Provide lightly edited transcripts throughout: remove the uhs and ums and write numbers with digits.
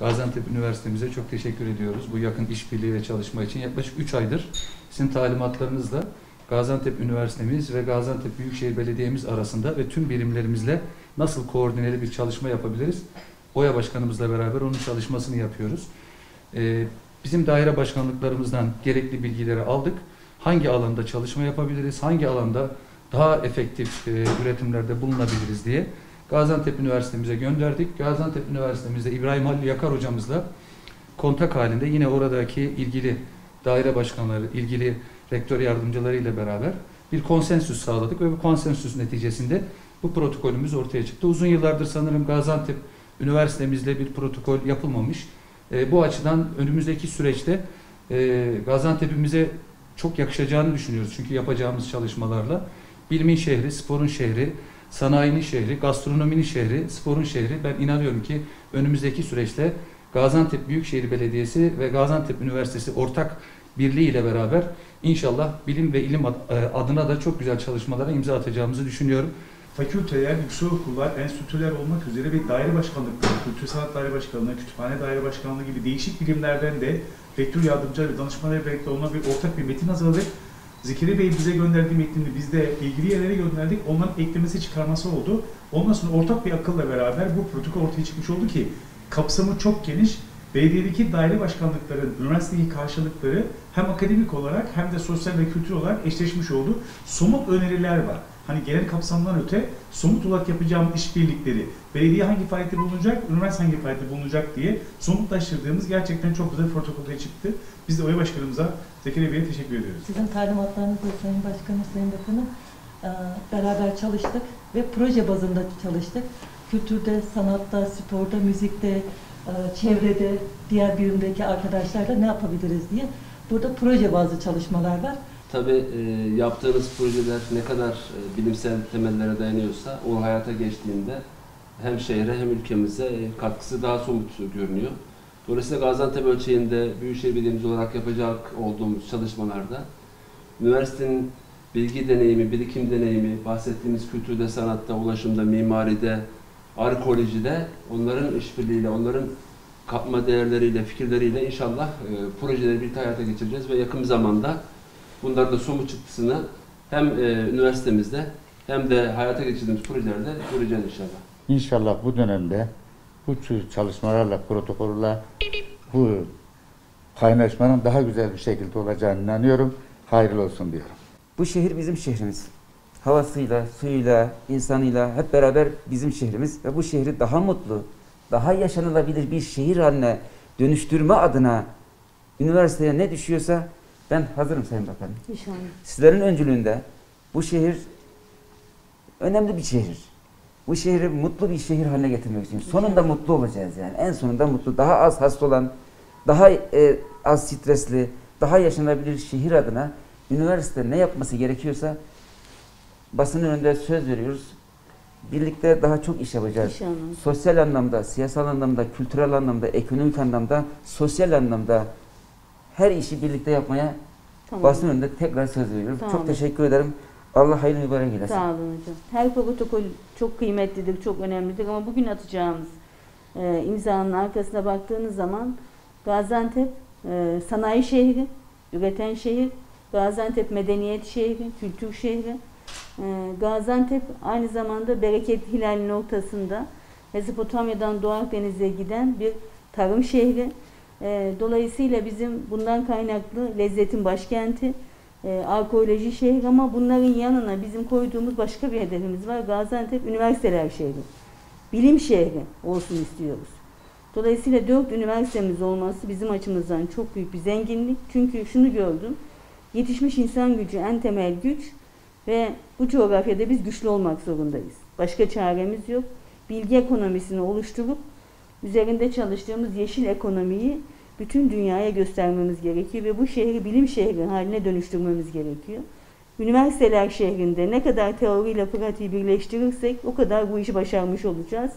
Gaziantep Üniversitemize çok teşekkür ediyoruz bu yakın işbirliği ve çalışma için. Yaklaşık 3 aydır sizin talimatlarınızla Gaziantep Üniversitemiz ve Gaziantep Büyükşehir Belediye'miz arasında ve tüm birimlerimizle nasıl koordineli bir çalışma yapabiliriz? Oya Başkanımızla beraber onun çalışmasını yapıyoruz. Bizim daire başkanlıklarımızdan gerekli bilgileri aldık. Hangi alanda çalışma yapabiliriz, hangi alanda daha efektif üretimlerde bulunabiliriz diye Gaziantep Üniversitemize gönderdik. Gaziantep Üniversitemizde İbrahim Halil Yakar hocamızla kontak halinde yine oradaki ilgili daire başkanları, ilgili rektör yardımcıları ile beraber bir konsensüs sağladık ve bu konsensüs neticesinde bu protokolümüz ortaya çıktı. Uzun yıllardır sanırım Gaziantep Üniversitemizde bir protokol yapılmamış. Bu açıdan önümüzdeki süreçte Gaziantep'imize çok yakışacağını düşünüyoruz. Çünkü yapacağımız çalışmalarla bilimin şehri, sporun şehri, sanayinin şehri, gastronominin şehri, sporun şehri. Ben inanıyorum ki önümüzdeki süreçte Gaziantep Büyükşehir Belediyesi ve Gaziantep Üniversitesi ortak birliği ile beraber inşallah bilim ve ilim adına da çok güzel çalışmalara imza atacağımızı düşünüyorum. Fakülteler, yüksek okullar, enstitüler olmak üzere ve daire başkanlıkları, kültür sanat daire başkanlığı, kütüphane daire başkanlığı gibi değişik birimlerden de rektör yardımcıları ve danışmanlar birlikte ona bir ortak bir metin hazırladık. Zekeriya Bey bize gönderdiği metnini biz de ilgili yerlere gönderdik. Onların eklemesi çıkarması oldu. Ondan sonra ortak bir akılla beraber bu protokol ortaya çıkmış oldu ki kapsamı çok geniş. Belediyedeki daire başkanlıkların üniversitedeki karşılıkları hem akademik olarak hem de sosyal ve kültürel olarak eşleşmiş oldu. Somut öneriler var. Hani genel kapsamdan öte somut olarak yapacağım işbirlikleri, belediye hangi faaliyette bulunacak, üniversite hangi faaliyette bulunacak diye somutlaştırdığımız gerçekten çok güzel bir protokolde çıktı. Biz de Oya Başkanımıza, Zekeriya Bey'e teşekkür ediyoruz. Sizin talimatlarınızla Sayın Başkanım, Sayın Bakanım beraber çalıştık ve proje bazında çalıştık. Kültürde, sanatta, sporda, müzikte, çevrede, diğer birimdeki arkadaşlarla ne yapabiliriz diye. Burada proje bazlı çalışmalar var. Tabii yaptığınız projeler ne kadar bilimsel temellere dayanıyorsa o hayata geçtiğinde hem şehre hem ülkemize katkısı daha somut görünüyor. Dolayısıyla Gaziantep ölçeğinde Büyükşehir Belediyemiz olarak yapacak olduğumuz çalışmalarda üniversitenin bilgi deneyimi, birikim deneyimi, bahsettiğimiz kültürde, sanatta, ulaşımda, mimaride, arkeolojide onların işbirliğiyle, onların katma değerleriyle, fikirleriyle inşallah projeleri birlikte hayata geçireceğiz ve yakın bir zamanda bunların da somut çıktısını hem üniversitemizde hem de hayata geçirdiğimiz projelerde göreceğiz inşallah. İnşallah bu dönemde bu tür çalışmalarla, protokolla bu kaynaşmanın daha güzel bir şekilde olacağına inanıyorum. Hayırlı olsun diyorum. Bu şehir bizim şehrimiz. Havasıyla, suyuyla, insanıyla hep beraber bizim şehrimiz ve bu şehri daha mutlu, daha yaşanılabilir bir şehir haline dönüştürme adına üniversiteye ne düşüyorsa ben hazırım Sayın Bakanım. İnşallah. Sizlerin öncülüğünde bu şehir önemli bir şehir. Bu şehri mutlu bir şehir haline getirmek için. Sonunda mutlu olacağız yani. En sonunda mutlu, daha az hasta olan, daha az stresli, daha yaşanabilir şehir adına üniversite ne yapması gerekiyorsa basının önünde söz veriyoruz. Birlikte daha çok iş yapacağız. İnşallah. Sosyal anlamda, siyasal anlamda, kültürel anlamda, ekonomik anlamda, sosyal anlamda her işi birlikte yapmaya basın önünde tekrar söz veriyorum. Tamam. Çok teşekkür ederim. Allah hayırlı mübarek eylesin. Sağ olun hocam. Her protokol çok kıymetlidir, çok önemlidir ama bugün atacağımız imzanın arkasına baktığınız zaman Gaziantep sanayi şehri, üreten şehir, Gaziantep medeniyet şehri, kültür şehri, Gaziantep aynı zamanda bereket hilalinin ortasında Mezopotamya'dan Doğu Akdeniz'e giden bir tarım şehri. Dolayısıyla bizim bundan kaynaklı lezzetin başkenti, arkeoloji şehri ama bunların yanına bizim koyduğumuz başka bir hedefimiz var. Gaziantep üniversiteler şehri, bilim şehri olsun istiyoruz. Dolayısıyla 4 üniversitemiz olması bizim açımızdan çok büyük bir zenginlik. Çünkü şunu gördüm, yetişmiş insan gücü en temel güç ve bu coğrafyada biz güçlü olmak zorundayız. Başka çaremiz yok. Bilgi ekonomisini oluşturup üzerinde çalıştığımız yeşil ekonomiyi bütün dünyaya göstermemiz gerekiyor ve bu şehri bilim şehri haline dönüştürmemiz gerekiyor. Üniversiteler şehrinde ne kadar teoriyle pratiği birleştirirsek o kadar bu işi başarmış olacağız.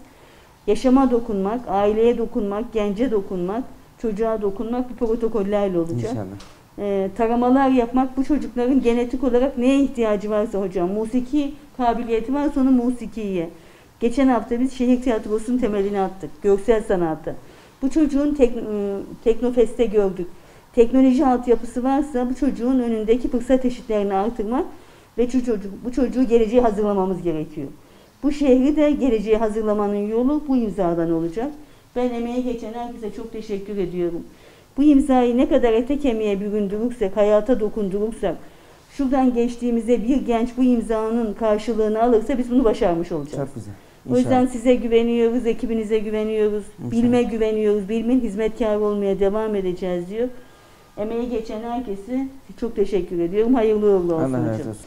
Yaşama dokunmak, aileye dokunmak, gence dokunmak, çocuğa dokunmak bu protokollerle olacak. İnşallah. Taramalar yapmak, bu çocukların genetik olarak neye ihtiyacı varsa hocam, musiki kabiliyeti varsa onun musikiye. Geçen hafta biz şehir tiyatrosunun temelini attık, görsel sanatı. Bu çocuğun Teknofest'te gördük. Teknoloji altyapısı varsa bu çocuğun önündeki fırsat eşitlerini artırmak ve bu çocuğu geleceğe hazırlamamız gerekiyor. Bu şehri de geleceğe hazırlamanın yolu bu imzadan olacak. Ben emeği geçen herkese çok teşekkür ediyorum. Bu imzayı ne kadar ete kemiğe büründürürsek, hayata dokundurursak, şuradan geçtiğimizde bir genç bu imzanın karşılığını alırsa biz bunu başarmış olacağız. Çok güzel. O yüzden size güveniyoruz, ekibinize güveniyoruz, bilime güveniyoruz, bilimin hizmetkarı olmaya devam edeceğiz diyor. Emeği geçen herkese çok teşekkür ediyorum. Hayırlı uğurlu olsun Allah hocam. razı olsun.